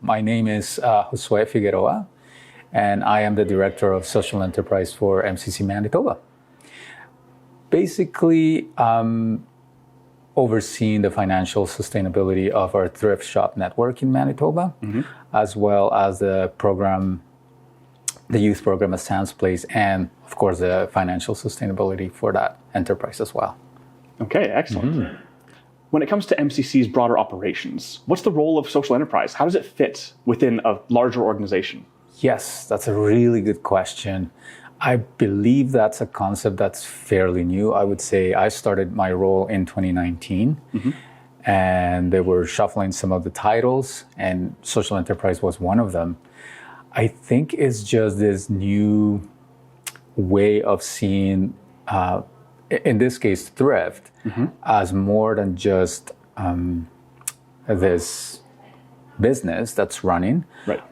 My name is Josue Figueroa, and I am the Director of Social Enterprise for MCC Manitoba. Basically, overseeing the financial sustainability of our thrift shop network in Manitoba, as well as the youth program at Sam's Place, and of course the financial sustainability for that enterprise as well. Okay, excellent. When it comes to MCC's broader operations, what's the role of social enterprise? How does it fit within a larger organization? Yes, that's a really good question. I believe that's a concept that's fairly new. I would say I started my role in 2019, and they were shuffling some of the titles, and social enterprise was one of them. I think it's just this new way of seeing, in this case, thrift, as more than just this business that's running,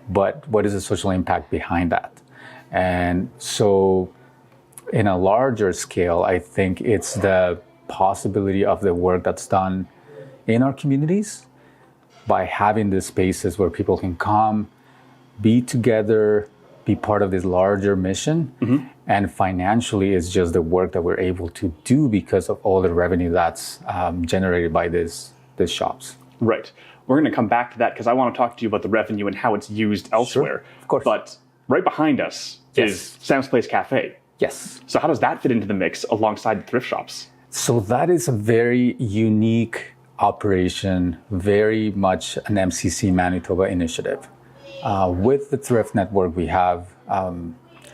but what is the social impact behind that? And so in a larger scale, I think it's the possibility of the work that's done in our communities by having these spaces where people can come, be together, be part of this larger mission. And financially, it's just the work that we're able to do because of all the revenue that's generated by these shops. Right. We're going to come back to that because I want to talk to you about the revenue and how it's used elsewhere. Sure, of course. But right behind us is Sam's Place Cafe. Yes. So how does that fit into the mix alongside the thrift shops? So that is a very unique operation, very much an MCC Manitoba initiative. With the thrift network, we have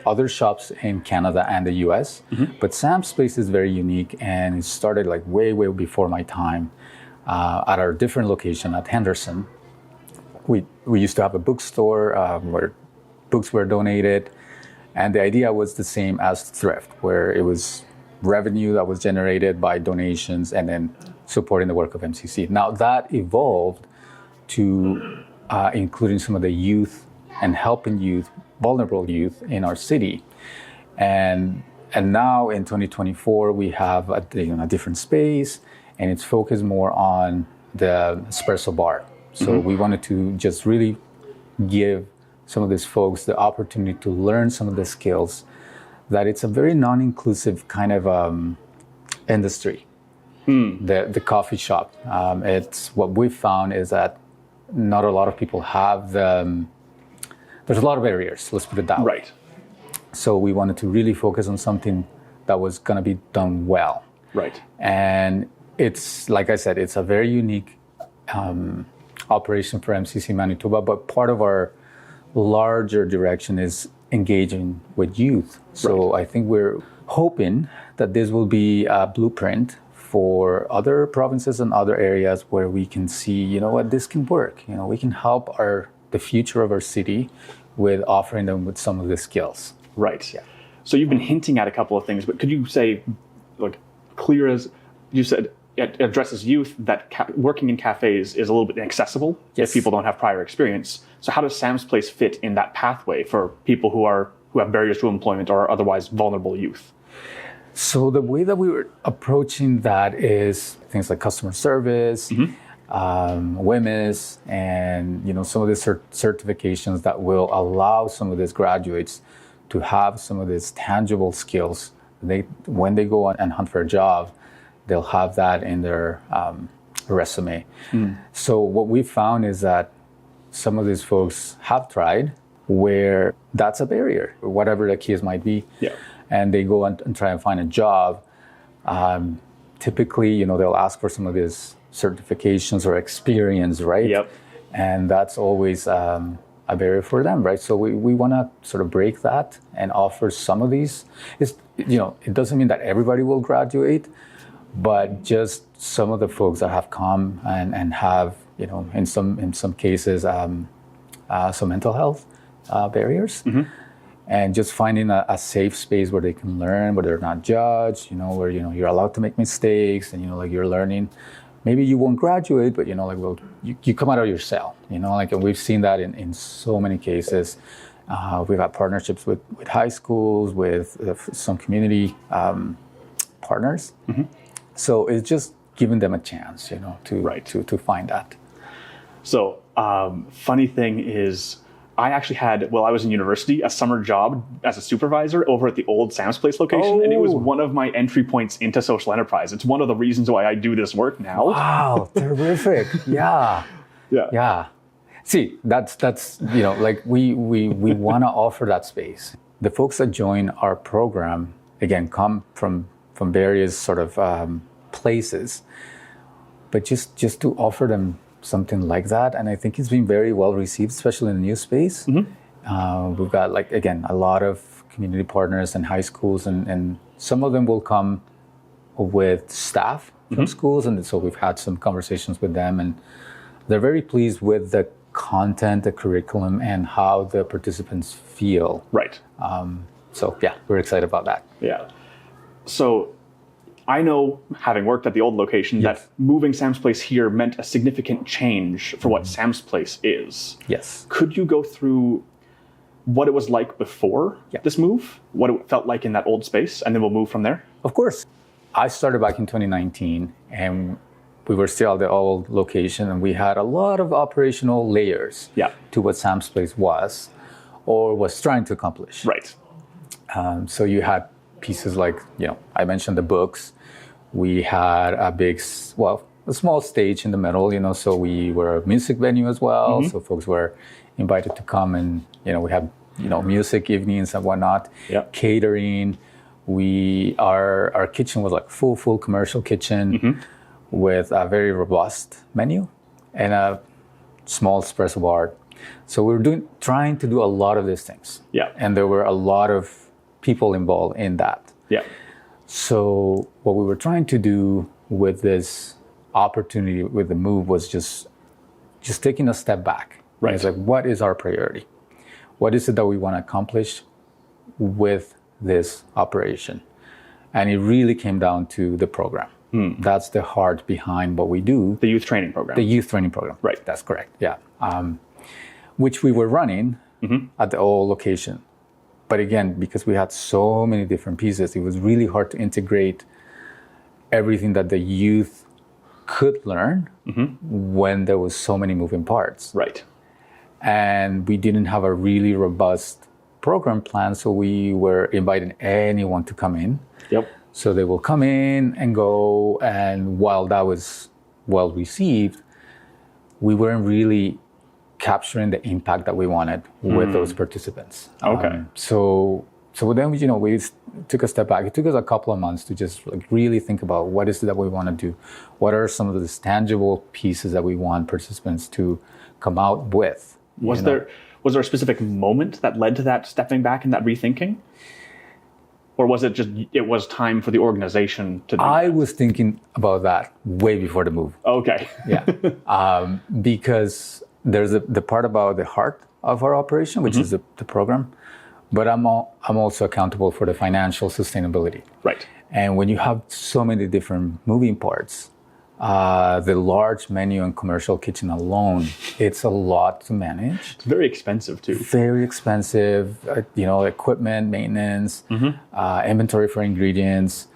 other shops in Canada and the US, but Sam's Place is very unique, and it started like way before my time at our different location at Henderson. We used to have a bookstore where books were donated, and the idea was the same as thrift, where it was revenue that was generated by donations and then supporting the work of MCC. Now that evolved to including some of the youth and helping youth, vulnerable youth in our city. And now in 2024, we have a different space, and it's focused more on the espresso bar. So we wanted to just really give some of these folks the opportunity to learn some of the skills that it's a very non-inclusive kind of industry, the coffee shop. It's what we've found is that not a lot of people have there's a lot of barriers, let's put it that way. Right. So we wanted to really focus on something that was going to be done well. Right. And it's, like I said, it's a very unique operation for MCC Manitoba, but part of our larger direction is engaging with youth. So I think we're hoping that this will be a blueprint for other provinces and other areas where we can see, you know what, this can work. You know, we can help the future of our city with offering them with some of the skills. Right. Yeah. So you've been hinting at a couple of things, but could you say, like, clear as you said, it addresses youth, that working in cafes is a little bit inaccessible if people don't have prior experience. So how does Sam's Place fit in that pathway for people who have barriers to employment or are otherwise vulnerable youth? So the way that we were approaching that is things like customer service, WMIS, and some of the certifications that will allow some of these graduates to have some of these tangible skills. When they go on and hunt for a job, they'll have that in their resume. So what we found is that some of these folks have tried where that's a barrier, or whatever the case might be. Yeah. And they go and try and find a job. Typically, they'll ask for some of these certifications or experience, right? Yep. And that's always a barrier for them, right? So we want to sort of break that and offer some of these. It doesn't mean that everybody will graduate, but just some of the folks that have come and have, in some cases, some mental health barriers. And just finding a safe space where they can learn, where they're not judged, where, you're allowed to make mistakes and, you're learning. Maybe you won't graduate, but, you come out of your cell, and we've seen that in so many cases. We've had partnerships with high schools, with some community partners. So it's just giving them a chance, to find that. So Funny thing is, I actually had, while I was in university, a summer job as a supervisor over at the old Sam's Place location, and it was one of my entry points into social enterprise. It's one of the reasons why I do this work now. Wow, terrific. Yeah. Yeah. See, that's like we want to offer that space. The folks that join our program, again, come from various sort of places, but just to offer them something like that, and I think it's been very well received, especially in the new space. We've got, like, again, a lot of community partners and high schools, and some of them will come with staff from schools, and so we've had some conversations with them, and they're very pleased with the content, the curriculum, and how the participants feel. Right. So yeah, we're excited about that. Yeah. So I know, having worked at the old location, that moving Sam's Place here meant a significant change for what Sam's Place is. Yes. Could you go through what it was like before this move, what it felt like in that old space, and then we'll move from there? Of course. I started back in 2019, and we were still at the old location, and we had a lot of operational layers to what Sam's Place was or was trying to accomplish. Right. So you had pieces like, I mentioned the books. We had a small stage in the middle, so we were a music venue as well. So folks were invited to come, and, we had, music evenings and whatnot, catering. Our kitchen was like full commercial kitchen with a very robust menu and a small espresso bar. So we were trying to do a lot of these things. Yeah. And there were a lot of people involved in that. Yeah. So what we were trying to do with this opportunity, with the move, was just taking a step back. Right. It's like, what is our priority? What is it that we want to accomplish with this operation? And it really came down to the program. That's the heart behind what we do. The youth training program. The youth training program. Right. That's correct. Yeah. Which we were running at the old location. But again, because we had so many different pieces, it was really hard to integrate everything that the youth could learn when there was so many moving parts. Right. And we didn't have a really robust program plan, so we were inviting anyone to come in. Yep. So they will come in and go, and while that was well received, we weren't really capturing the impact that we wanted with those participants. Okay. So then we took a step back. It took us a couple of months to just really think about what is it that we want to do. What are some of the tangible pieces that we want participants to come out with? Was there a specific moment that led to that stepping back and that rethinking? Or was it just, it was time for the organization to do I that? was thinking about that way before the move. Okay. Yeah. Because there's the part about the heart of our operation, which is the program, but I'm also accountable for the financial sustainability. Right. And when you have so many different moving parts, the large menu and commercial kitchen alone, it's a lot to manage. It's very expensive too. Very expensive, equipment, maintenance, inventory for ingredients.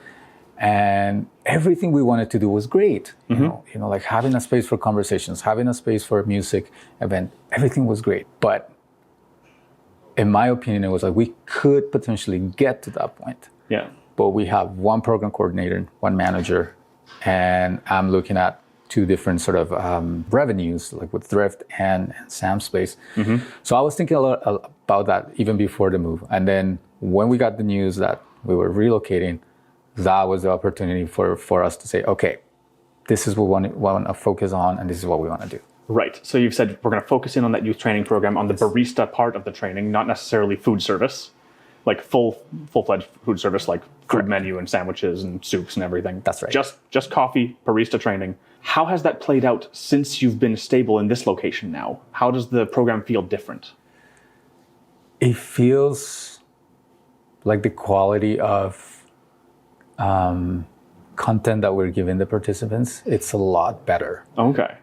And everything we wanted to do was great. Like having a space for conversations, having a space for a music event, everything was great. But in my opinion, it was like we could potentially get to that point. Yeah. But we have one program coordinator, one manager, and I'm looking at two different sort of revenues, like with Thrift and Sam's Place. So I was thinking a lot about that even before the move. And then when we got the news that we were relocating, that was the opportunity for us to say, okay, this is what we want to focus on, and this is what we want to do. Right. So you've said we're going to focus in on that youth training program, on the barista part of the training, not necessarily food service, like full-fledged food service, like food menu and sandwiches and soups and everything. That's right. Just coffee, barista training. How has that played out since you've been stable in this location now? How does the program feel different? It feels like the quality of content that we're giving the participants, it's a lot better. Okay.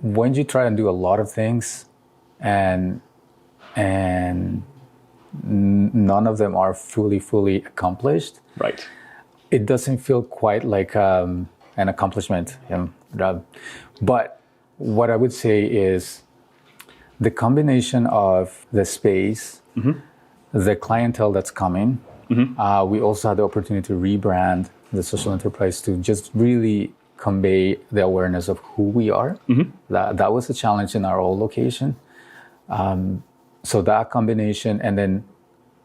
When you try and do a lot of things and none of them are fully accomplished, right, it doesn't feel quite like an accomplishment. But what I would say is the combination of the space, the clientele that's coming. We also had the opportunity to rebrand the social enterprise to just really convey the awareness of who we are. That was a challenge in our old location. So that combination, and then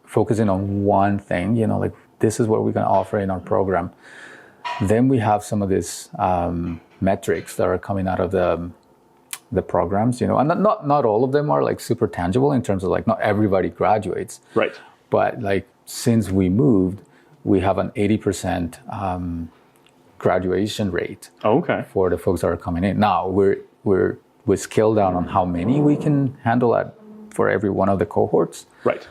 focusing on one thing, like this is what we're going to offer in our program. Then we have some of these metrics that are coming out of the programs, and not all of them are like super tangible in terms of like not everybody graduates. Right. But like since we moved, we have an 80% graduation rate. Okay. For the folks that are coming in. Now we scale down on how many we can handle for every one of the cohorts. Right.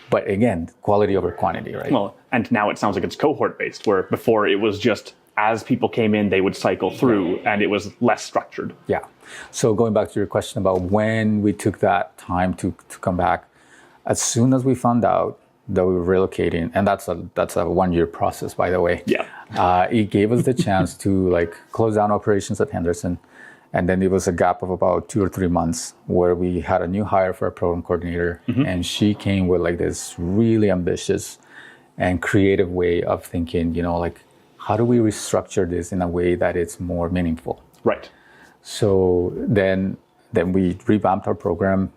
But again, quality over quantity, right? Well, and now it sounds like it's cohort based, where before it was just as people came in, they would cycle through, and it was less structured. Yeah. So going back to your question about when we took that time to come back, as soon as we found out that we were relocating, and that's a 1-year process, by the way. Yeah. It gave us the chance to like close down operations at Henderson. And then there was a gap of about 2 or 3 months where we had a new hire for a program coordinator. And she came with like this really ambitious and creative way of thinking, like, how do we restructure this in a way that it's more meaningful? Right. So then we revamped our program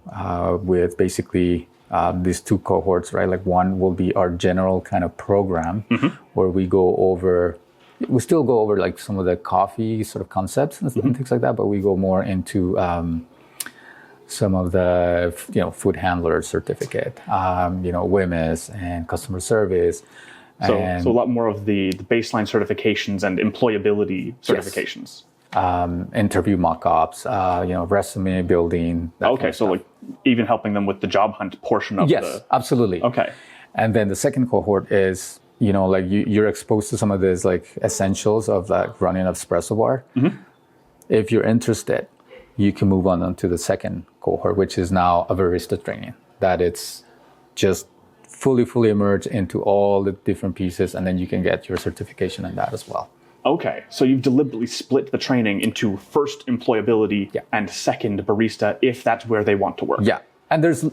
with basically these 2 cohorts, right? Like one will be our general kind of program where we still go over like some of the coffee sort of concepts and things like that, but we go more into some of the food handler certificate, WMIS and customer service. So a lot more of the baseline certifications and employability certifications. Yes. Interview mock-ups, resume building. Okay, so like even helping them with the job hunt portion of Yes, absolutely. Okay. And then the second cohort is, like you're exposed to some of these like essentials of like running an espresso bar. If you're interested, you can move on to the second cohort, which is now a barista training. That it's just fully immersed into all the different pieces, and then you can get your certification in that as well. Okay, so you've deliberately split the training into first employability and second barista, if that's where they want to work. Yeah, and there's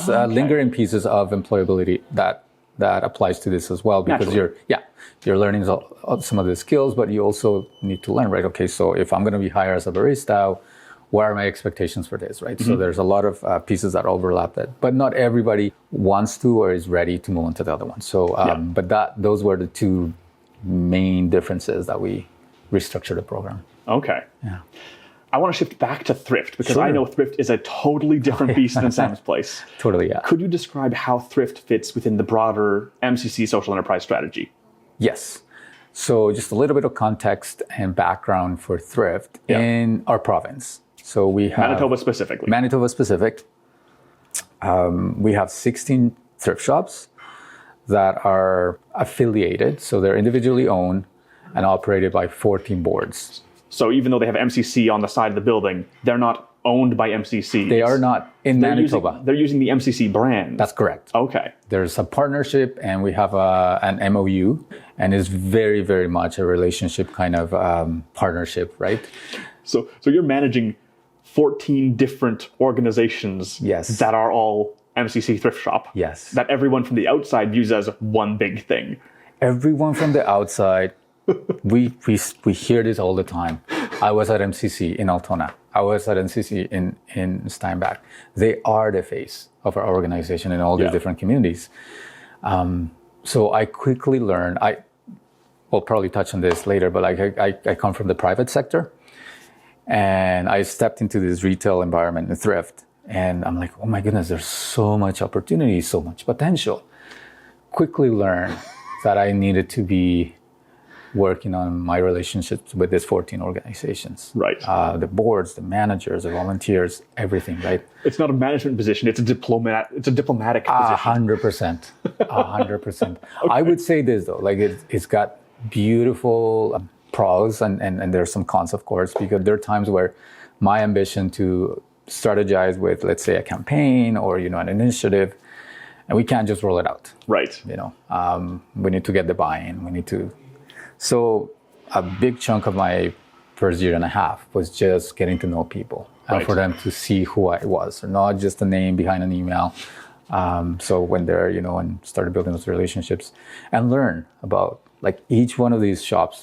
lingering pieces of employability that applies to this as well, because you're learning some of the skills, but you also need to learn, right? Okay, so if I'm going to be hired as a barista, what are my expectations for this, right? So there's a lot of pieces that overlap that, but not everybody wants to or is ready to move on to the other one. So, but those were the 2 main differences that we restructured the program. Okay. Yeah. I want to shift back to Thrift, because Sure. I know Thrift is a totally different beast than Sam's Place. Totally, yeah. Could you describe how Thrift fits within the broader MCC social enterprise strategy? Yes. So just a little bit of context and background for Thrift in our province. So we have Manitoba specifically. Manitoba specific. We have 16 thrift shops that are affiliated. So they're individually owned and operated by 14 boards. So even though they have MCC on the side of the building, they're not owned by MCC. They are not in Manitoba. They're using the MCC brand. That's correct. Okay. There's a partnership, and we have an MOU, and it's very, very much a relationship kind of partnership, right? So you're managing 14 different organizations that are all MCC thrift shop. Yes. That everyone from the outside views as one big thing. Everyone from the outside, we hear this all the time. I was at MCC in Altona. I was at MCC in Steinbach. They are the face of our organization in all these different communities. So I quickly learned, we'll probably touch on this later, but I come from the private sector. And I stepped into this retail environment in Thrift. And I'm like, oh my goodness, there's so much opportunity, so much potential. Quickly learned that I needed to be working on my relationships with these 14 organizations. Right. The boards, the managers, the volunteers, everything, right? It's not a management position, it's a diplomatic position. 100%. 100%. I would say this though, like it's got beautiful pros and there's some cons, of course, because there are times where my ambition to strategize with, let's say, a campaign or, an initiative, and we can't just roll it out. Right. We need to get the buy-in. So a big chunk of my first year and a half was just getting to know people and Right. for them to see who I was, not just a name behind an email. So when they're, and started building those relationships and learn about like each one of these shops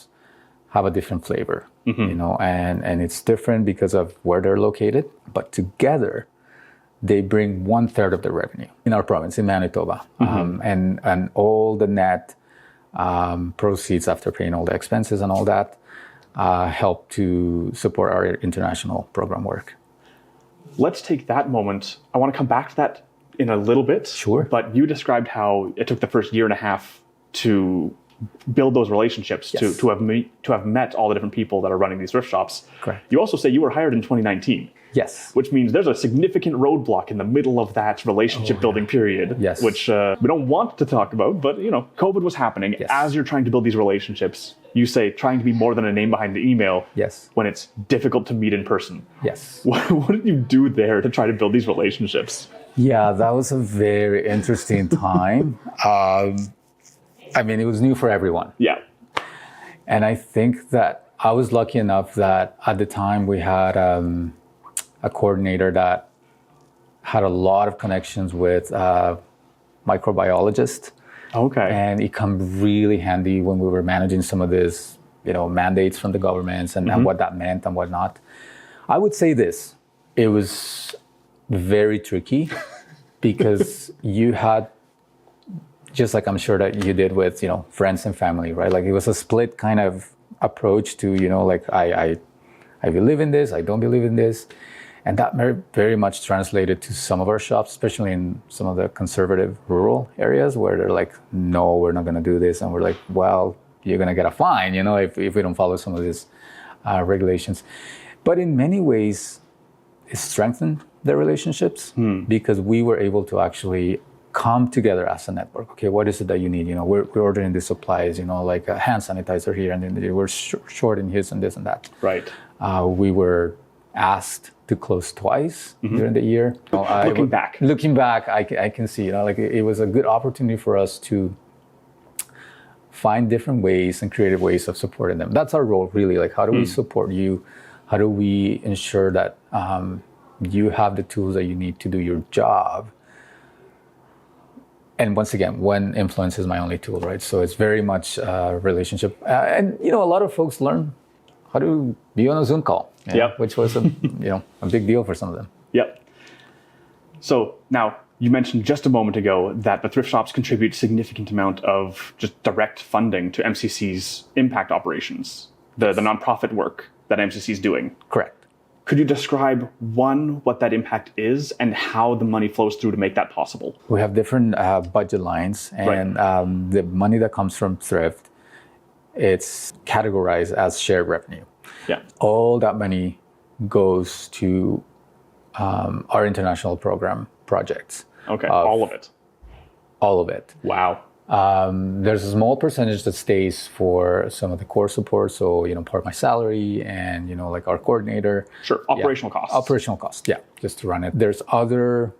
have a different flavor, and it's different because of where they're located, but together they bring 1/3 of the revenue in our province, in Manitoba. And all the net proceeds after paying all the expenses and all that help to support our international program work. Let's take that moment. I want to come back to that in a little bit. Sure. But you described how it took the first year and a half to build those relationships, Yes. to have met all the different people that are running these thrift shops. Correct. You also say you were hired in 2019. Yes. Which means there's a significant roadblock in the middle of that relationship building period, Yes. which we don't want to talk about, but COVID was happening. Yes. As you're trying to build these relationships, you say trying to be more than a name behind the email Yes. when it's difficult to meet in person. Yes. What did you do there to try to build these relationships? Yeah, that was a very interesting time. It was new for everyone. Yeah. And I think that I was lucky enough that at the time we had a coordinator that had a lot of connections with microbiologists. Okay. And it come really handy when we were managing some of these, mandates from the governments and what that meant and whatnot. I would say this, it was very tricky because you had, just like I'm sure that you did with, friends and family, right? Like it was a split kind of approach to, like I believe in this, I don't believe in this. And that very much translated to some of our shops, especially in some of the conservative rural areas where they're like, no, we're not going to do this. And we're like, well, you're going to get a fine, if we don't follow some of these regulations. But in many ways, it strengthened the relationships because we were able to actually come together as a network. Okay, what is it that you need? We're ordering these supplies, like a hand sanitizer here, and then we're short in this and this and that. Right. We were asked to close twice during the year. Looking back, I can see, it was a good opportunity for us to find different ways and creative ways of supporting them. That's our role, really. Like, how do we support you? How do we ensure that you have the tools that you need to do your job? And once again, when influence is my only tool, right? So it's very much a relationship. And, a lot of folks learn how to be on a Zoom call, which was a big deal for some of them. Yep. So now you mentioned just a moment ago that the thrift shops contribute significant amount of just direct funding to MCC's impact operations, the nonprofit work that MCC is doing. Correct. Could you describe, one, what that impact is and how the money flows through to make that possible? We have different budget lines, and the money that comes from Thrift, it's categorized as shared revenue. Yeah. All that money goes to our international program projects. Okay, all of it? All of it. Wow. There's a small percentage that stays for some of the core support. So, part of my salary and, like our coordinator. Sure. Operational costs. Operational costs. Yeah. Just to run it. There's other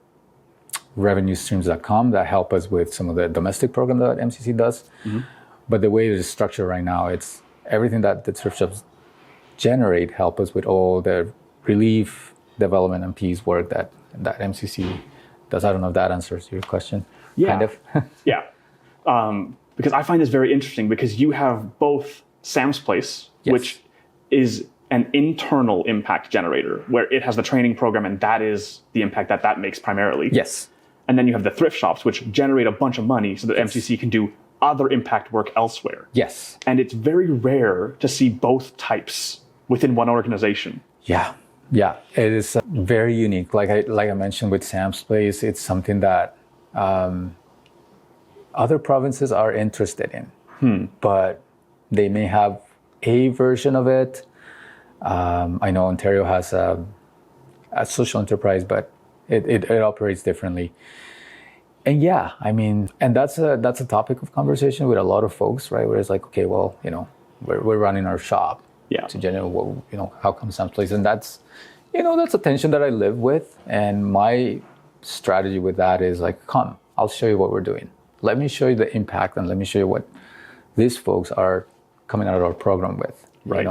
revenue streams that come that help us with some of the domestic program that MCC does. But the way it is structured right now, it's everything that the thrift shops generate help us with all the relief, development, and peace work that MCC does. I don't know if that answers your question. Yeah. Kind of. Yeah. Because I find this very interesting because you have both Sam's Place, which is an internal impact generator where it has the training program and that is the impact that makes primarily. Yes. And then you have the thrift shops, which generate a bunch of money so that MCC can do other impact work elsewhere. Yes. And it's very rare to see both types within one organization. Yeah. Yeah. It is very unique. Like I mentioned with Sam's Place, it's something that other provinces are interested in, but they may have a version of it. I know Ontario has a social enterprise, but it operates differently. And and that's a topic of conversation with a lot of folks, right? Where it's like, okay, well, we're running our shop to generate, how come Sam's Place? And that's a tension that I live with. And my strategy with that is like, come, I'll show you what we're doing. Let me show you the impact and let me show you what these folks are coming out of our program with. Right.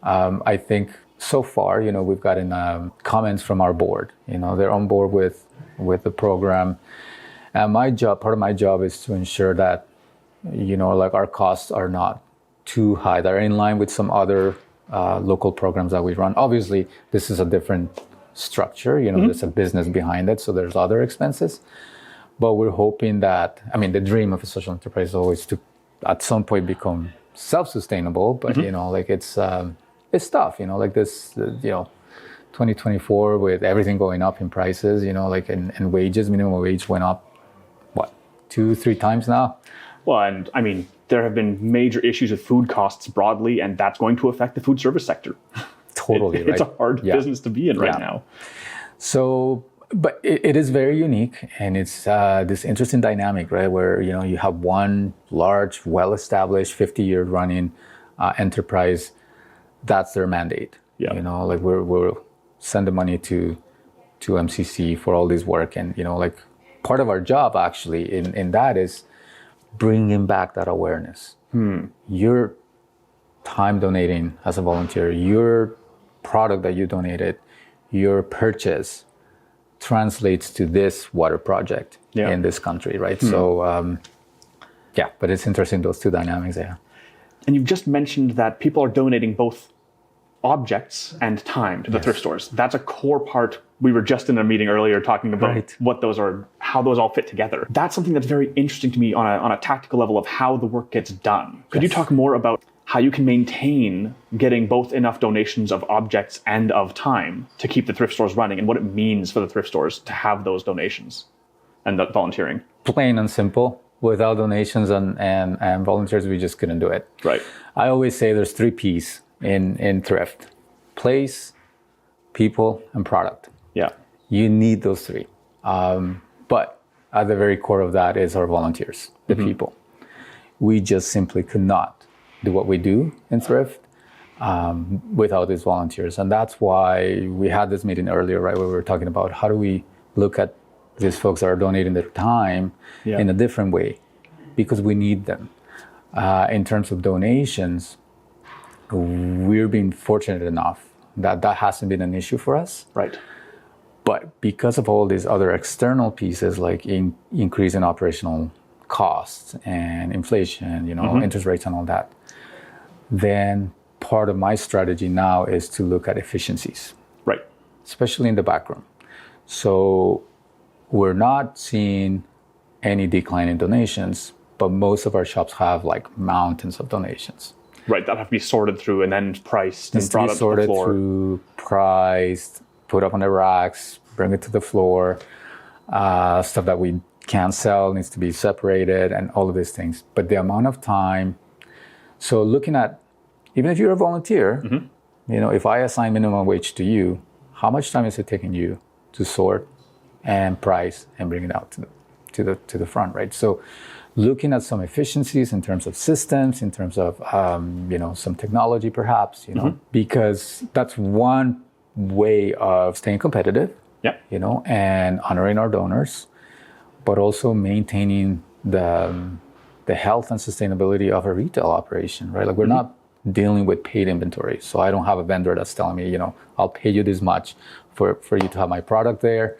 I think so far, we've gotten comments from our board. They're on board with the program. And part of my job is to ensure that, like our costs are not too high. They're in line with some other local programs that we run. Obviously, this is a different structure. There's a business behind it, so there's other expenses. But we're hoping that, the dream of a social enterprise is always to, at some point, become self-sustainable. But, it's tough, like this, 2024 with everything going up in prices, and wages, minimum wage went up, 2-3 times now? Well, and there have been major issues with food costs broadly, and that's going to affect the food service sector. Totally, right? It's a hard business to be in right now. So, but it is very unique, and it's this interesting dynamic, right? Where, you have one large, well-established, 50-year running enterprise. That's their mandate. Yeah. We'll send the money to MCC for all this work. And, part of our job actually in that is bringing back that awareness. Your time donating as a volunteer, your product that you donated, your purchase translates to this water project in this country, right? So, but it's interesting, those two dynamics there. And you've just mentioned that people are donating both objects and time to the thrift stores. That's a core part. We were just in a meeting earlier talking about what those are, how those all fit together. That's something that's very interesting to me on a tactical level of how the work gets done. Could you talk more about how you can maintain getting both enough donations of objects and of time to keep the thrift stores running, and what it means for the thrift stores to have those donations and that volunteering? Plain and simple. Without donations and volunteers, we just couldn't do it. Right. I always say there's 3 P's in thrift: place, people, and product. Yeah. You need those 3. But at the very core of that is our volunteers, the people. We just simply could not do what we do in thrift without these volunteers. And that's why we had this meeting earlier, right, where we were talking about how do we look at these folks that are donating their time in a different way, because we need them. In terms of donations, we're being fortunate enough that hasn't been an issue for us. Right. But because of all these other external pieces, like increase in operational costs and inflation, interest rates and all that, then part of my strategy now is to look at efficiencies. Right. Especially in the backroom. So we're not seeing any decline in donations, but most of our shops have like mountains of donations. Right, that have to be sorted through and then priced and brought up to the floor. Sorted through, priced, put up on the racks, bring it to the floor. Stuff that we can't sell needs to be separated, and all of these things. But the amount of time, so looking at, even if you're a volunteer, if I assign minimum wage to you, how much time is it taking you to sort and price and bring it out to the front, right? So looking at some efficiencies in terms of systems, in terms of some technology perhaps, because that's one way of staying competitive, and honoring our donors, but also maintaining the health and sustainability of a retail operation, right? Like we're not dealing with paid inventory. So I don't have a vendor that's telling me, I'll pay you this much for you to have my product there.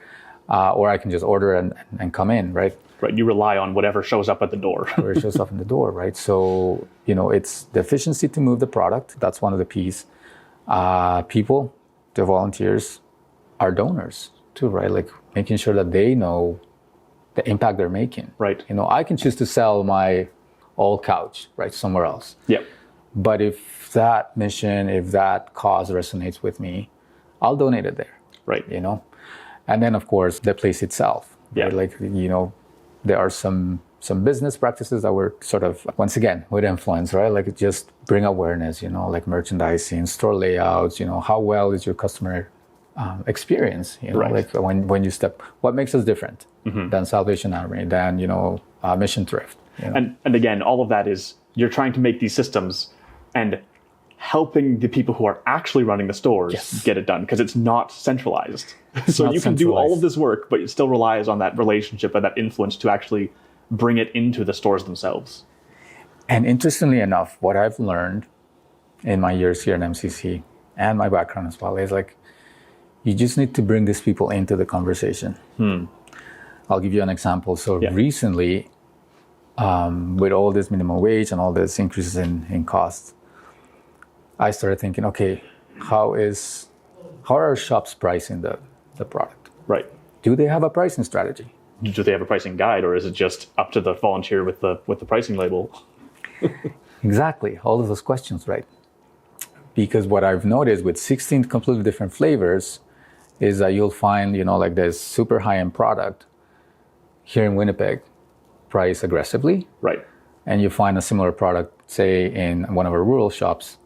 Or I can just order and come in, right? Right, you rely on whatever shows up at the door. Whatever shows up in the door, right? So, it's the efficiency to move the product. That's one of the P's. People, the volunteers, our donors too, right? Like making sure that they know the impact they're making. Right. I can choose to sell my old couch, right, somewhere else. Yeah. But if that mission, if that cause resonates with me, I'll donate it there. Right. And then, of course, the place itself. Yeah. Right? Like, there are some business practices that were sort of, once again, with influence, right? Like just bring awareness, like merchandising, store layouts, how well is your customer experience? Right. Like when you step, what makes us different than Salvation Army, than, Mission Thrift? And again, all of that is, you're trying to make these systems and helping the people who are actually running the stores get it done, because it's not centralized. So you can do all of this work, but it still relies on that relationship and that influence to actually bring it into the stores themselves. And interestingly enough, what I've learned in my years here in MCC and my background as well is like, you just need to bring these people into the conversation. I'll give you an example. So recently, with all this minimum wage and all this increases in costs, I started thinking, okay, how are our shops pricing the product? Right. Do they have a pricing strategy? Do they have a pricing guide, or is it just up to the volunteer with the pricing label? Exactly. All of those questions, right? Because what I've noticed with 16 completely different flavors is that you'll find, like this super high-end product here in Winnipeg priced aggressively. Right. And you find a similar product, say, in one of our rural shops,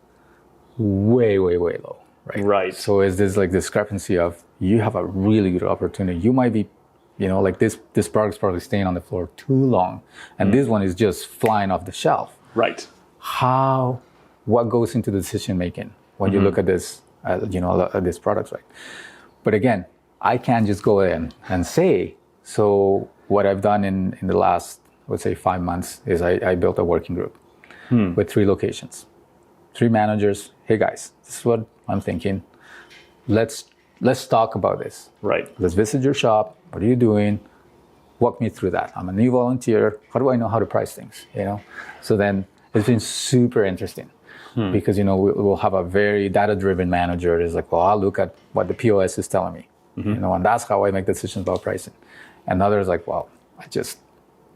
way, way, way low. Right. So is this like discrepancy of you have a really good opportunity. You might be, like this product's probably staying on the floor too long. And this one is just flying off the shelf. Right. What goes into the decision making when you look at this, at these products, right? But again, I can't just go in and say. So what I've done in the last, let's say 5 months is I built a working group with 3 locations, 3 managers. Hey guys, this is what I'm thinking. Let's talk about this. Right. Let's visit your shop. What are you doing? Walk me through that. I'm a new volunteer. How do I know how to price things? So then it's been super interesting because we'll have a very data-driven manager. Is like, well, I'll look at what the POS is telling me, and that's how I make decisions about pricing. And others like, well, we just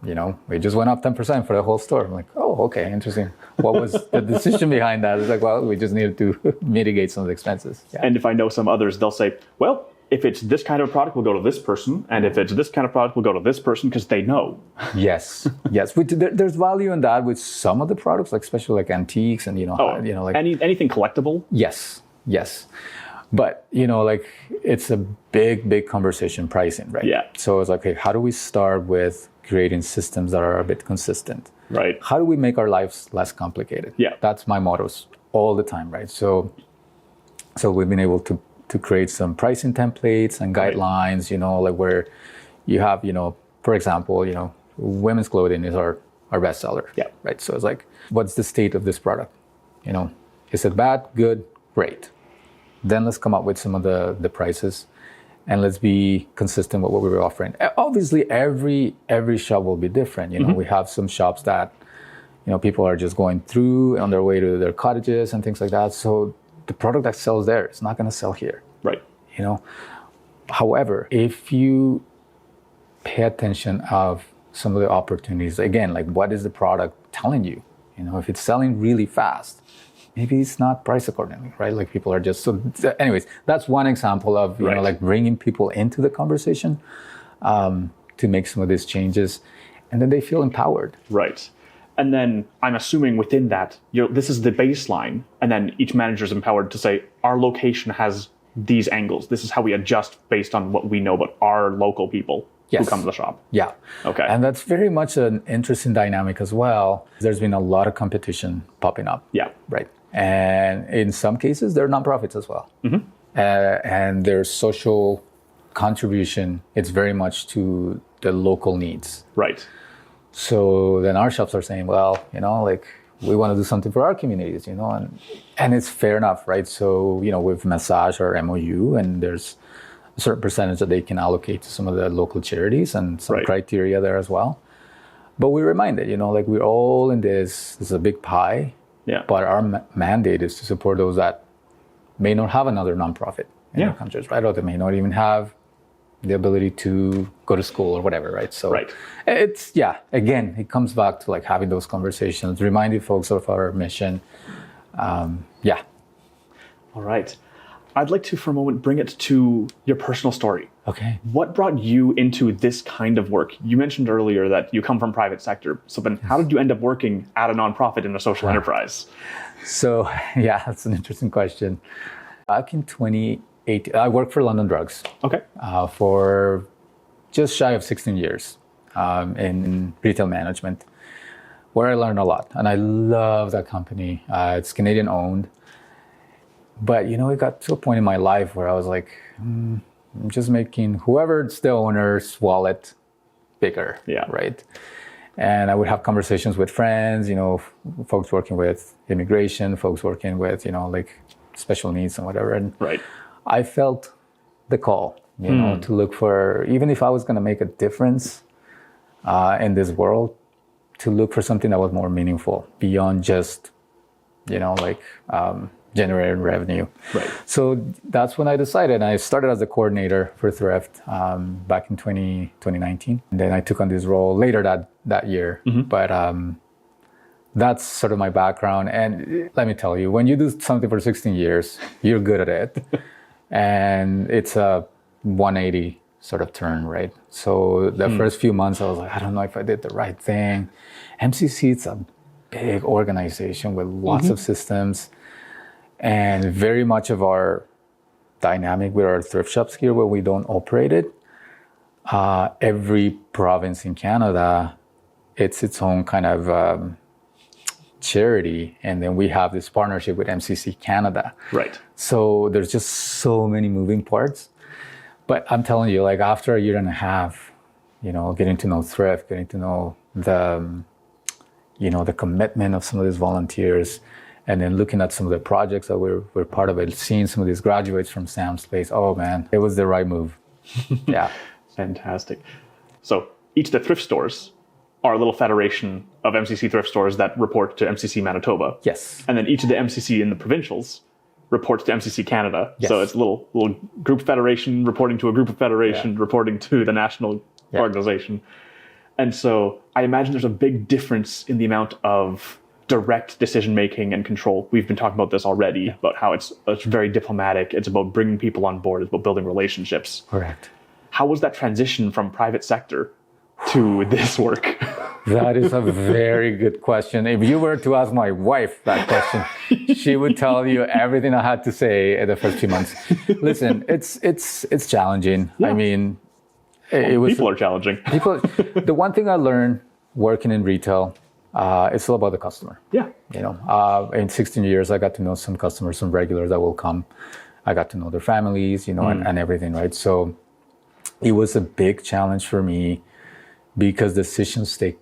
went up 10% for the whole store. I'm like, oh, okay, interesting. What was the decision behind that? It's like, well, we just needed to mitigate some of the expenses. Yeah. And if I know some others, they'll say, well, if it's this kind of product, we'll go to this person. And if it's this kind of product, we'll go to this person because they know. Yes. There's value in that with some of the products, like especially like antiques and, like anything collectible. Yes. But, it's a big conversation pricing, right? Yeah. So it's like, okay, how do we start with creating systems that are a bit consistent? Right. How do we make our lives less complicated? Yeah. That's my mottos all the time, right? So we've been able to create some pricing templates and guidelines, like where you have, for example, women's clothing is our best seller. Yeah. Right. So it's like, what's the state of this product? Is it bad, good, great? Then let's come up with some of the prices and let's be consistent with what we were offering. Obviously, every shop will be different. We have some shops that, people are just going through on their way to their cottages and things like that. So the product that sells there is not going to sell here. Right. However, if you pay attention of some of the opportunities, again, like what is the product telling you? If it's selling really fast, maybe it's not priced accordingly, right? Like people are just so. Anyways, that's one example of like bringing people into the conversation to make some of these changes, and then they feel empowered. Right. And then I'm assuming within that, this is the baseline, and then each manager is empowered to say, our location has these angles. This is how we adjust based on what we know about our local people who come to the shop. Yeah. Okay. And that's very much an interesting dynamic as well. There's been a lot of competition popping up. Yeah. Right. And in some cases, they're nonprofits as well. And their social contribution, it's very much to the local needs. Right. So then our shops are saying, well, we want to do something for our communities, and it's fair enough, right? So, we've massaged our MOU, and there's a certain percentage that they can allocate to some of the local charities and some criteria there as well. But we remind it, we're all in this is a big pie, but our mandate is to support those that may not have another nonprofit in their countries, right? Or they may not even have the ability to go to school or whatever, right? So it's, again, it comes back to like having those conversations, reminding folks of our mission. All right. I'd like to, for a moment, bring it to your personal story. Okay. What brought you into this kind of work? You mentioned earlier that you come from private sector. So then how did you end up working at a nonprofit in a social enterprise? So, that's an interesting question. Back in 2018, I worked for London Drugs. Okay. For just shy of 16 years in retail management, where I learned a lot. And I love that company. It's Canadian owned. But, it got to a point in my life where I was like, I'm just making whoever's the owner's wallet bigger. Yeah. Right. And I would have conversations with friends, folks working with immigration, folks working with, like special needs and whatever. And Right. I felt the call, to look for, even if I was going to make a difference in this world, to look for something that was more meaningful beyond just, generating revenue. Right. So that's when I decided. I started as a coordinator for Thrift back in 2019. And then I took on this role later that year. But that's sort of my background. And let me tell you, when you do something for 16 years, you're good at it. And it's a 180 sort of turn, right? So the first few months, I was like, I don't know if I did the right thing. MCC, it's a big organization with lots of systems. And very much of our dynamic with our thrift shops here, where we don't operate it, every province in Canada, it's its own kind of charity. And then we have this partnership with MCC Canada. Right. So there's just so many moving parts. But I'm telling you, like after a year and a half, getting to know Thrift, getting to know the commitment of some of these volunteers, and then looking at some of the projects that we're part of it, seeing some of these graduates from Sam's Place, oh man, it was the right move. Yeah. Fantastic. So each of the thrift stores are a little federation of MCC thrift stores that report to MCC Manitoba. Yes. And then each of the MCC in the provincials reports to MCC Canada. Yes. So it's a little group federation reporting to a group of federation, reporting to the national organization. And so I imagine there's a big difference in the amount of direct decision-making and control. We've been talking about this already, about how it's very diplomatic. It's about bringing people on board. It's about building relationships. Correct. How was that transition from private sector to this work? That is a very good question. If you were to ask my wife that question, she would tell you everything I had to say in the first few months. Listen, it's challenging. Yeah. I mean, people are challenging. The one thing I learned working in retail, it's all about the customer. Yeah. In 16 years, I got to know some customers, some regulars that will come. I got to know their families, and everything, right? So it was a big challenge for me because decisions take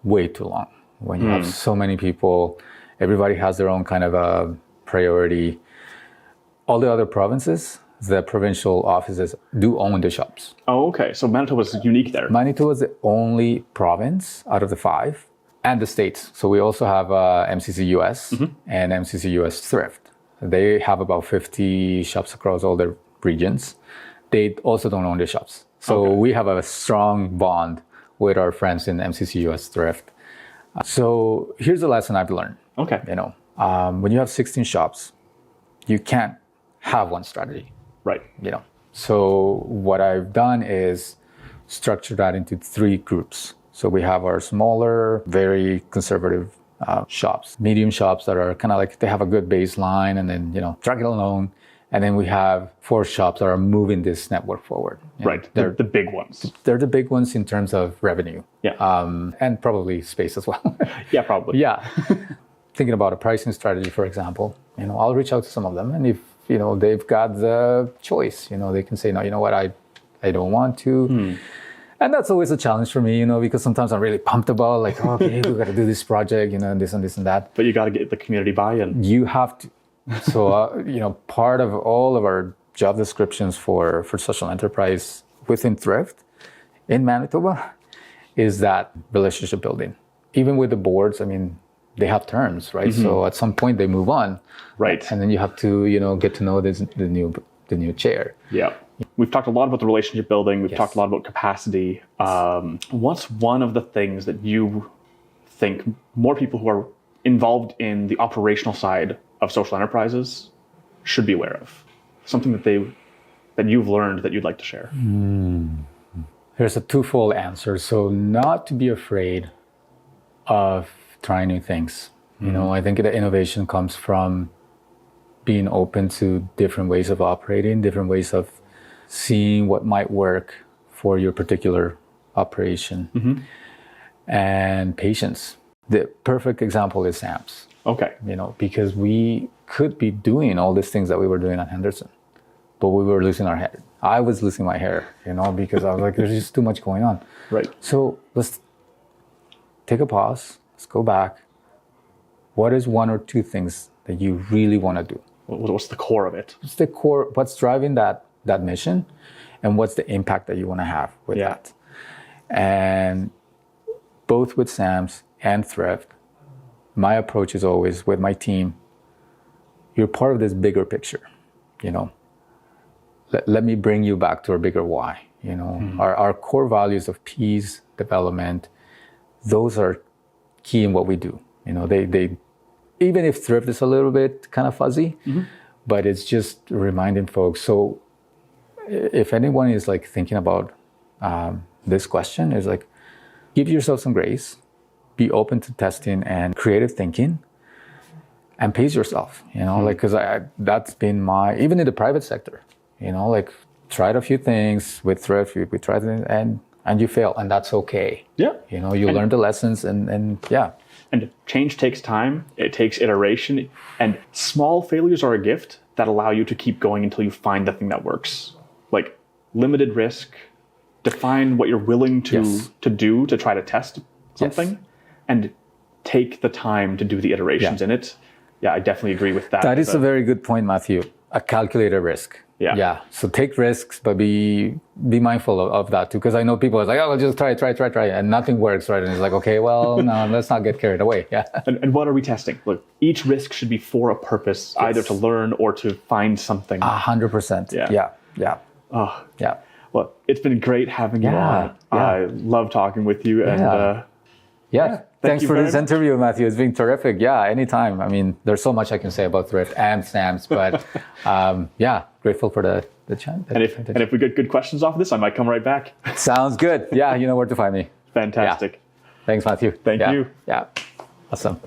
way too long. When you have so many people, everybody has their own kind of a priority. All the other provinces, the provincial offices do own the shops. Oh, okay. So Manitoba is unique there. Manitoba is the only province out of the 5, and the states. So we also have MCC US and MCC US Thrift. They have about 50 shops across all the regions. They also don't own the shops. So we have a strong bond with our friends in MCC US Thrift. So here's the lesson I've learned. Okay. When you have 16 shops, you can't have one strategy. Right. So what I've done is structure that into 3 groups. So we have our smaller, very conservative shops, medium shops that are kind of like, they have a good baseline and then, drag it along. And then we have 4 shops that are moving this network forward. Right. They're the big ones. They're the big ones in terms of revenue. Yeah. And probably space as well. Yeah, probably. Yeah. Thinking about a pricing strategy, for example, I'll reach out to some of them. And if, they've got the choice, they can say, no, you know what, I don't want to. And that's always a challenge for me, because sometimes I'm really pumped about like, okay, we've got to do this project, and this and this and that. But you got to get the community buy-in. You have to. So, part of all of our job descriptions for social enterprise within Thrift in Manitoba is that relationship building. Even with the boards, they have terms, right? So at some point they move on. Right. And then you have to, get to know the new chair. Yeah. We've talked a lot about the relationship building. We've talked a lot about capacity. What's one of the things that you think more people who are involved in the operational side of social enterprises should be aware of? Something that you've learned that you'd like to share? There's a twofold answer. So not to be afraid of trying new things. I think the innovation comes from being open to different ways of operating, different ways of seeing what might work for your particular operation, and patience. The perfect example is Sam's. Okay. Because we could be doing all these things that we were doing at Henderson, but we were losing our hair. I was losing my hair, because I was like, there's just too much going on. Right. So let's take a pause. Let's go back. What is one or two things that you really want to do? What's the core of it? What's the core? What's driving that mission? And what's the impact that you want to have with that? And both with Sam's and Thrift, my approach is always with my team, you're part of this bigger picture, you know. Let me bring you back to our bigger why, you know. Our core values of peace, development, those are key in what we do. You know, they even if Thrift is a little bit kind of fuzzy, but it's just reminding folks. So if anyone is like thinking about this question, is like, give yourself some grace, be open to testing and creative thinking, and pace yourself, you know, like, because that's been even in the private sector, you know, like tried a few things with Thrift, we tried it and you fail, and that's okay. Yeah. You know, you learn the lessons and yeah. And change takes time, it takes iteration, and small failures are a gift that allow you to keep going until you find the thing that works. Like limited risk, define what you're willing to do to try to test something, and take the time to do the iterations in it. Yeah, I definitely agree with that. That is a very good point, Matthew. A calculated risk. Yeah. So take risks, but be mindful of that too. Because I know people are like, oh, I'll just try, and nothing works, right? And it's like, okay, well, no, let's not get carried away. Yeah. And what are we testing? Look, each risk should be for a purpose, either to learn or to find something. 100%. Yeah. Oh, yeah. Well, it's been great having you on. I love talking with you, and thanks for this interview, Matthew. It's been terrific. Yeah, anytime. I mean, there's so much I can say about Thrift and Sam's, but grateful for the chance. And if we get good questions off of this, I might come right back. Sounds good. Yeah, you know where to find me. Fantastic. Yeah. Thanks, Matthew. Thank you. Yeah. Awesome.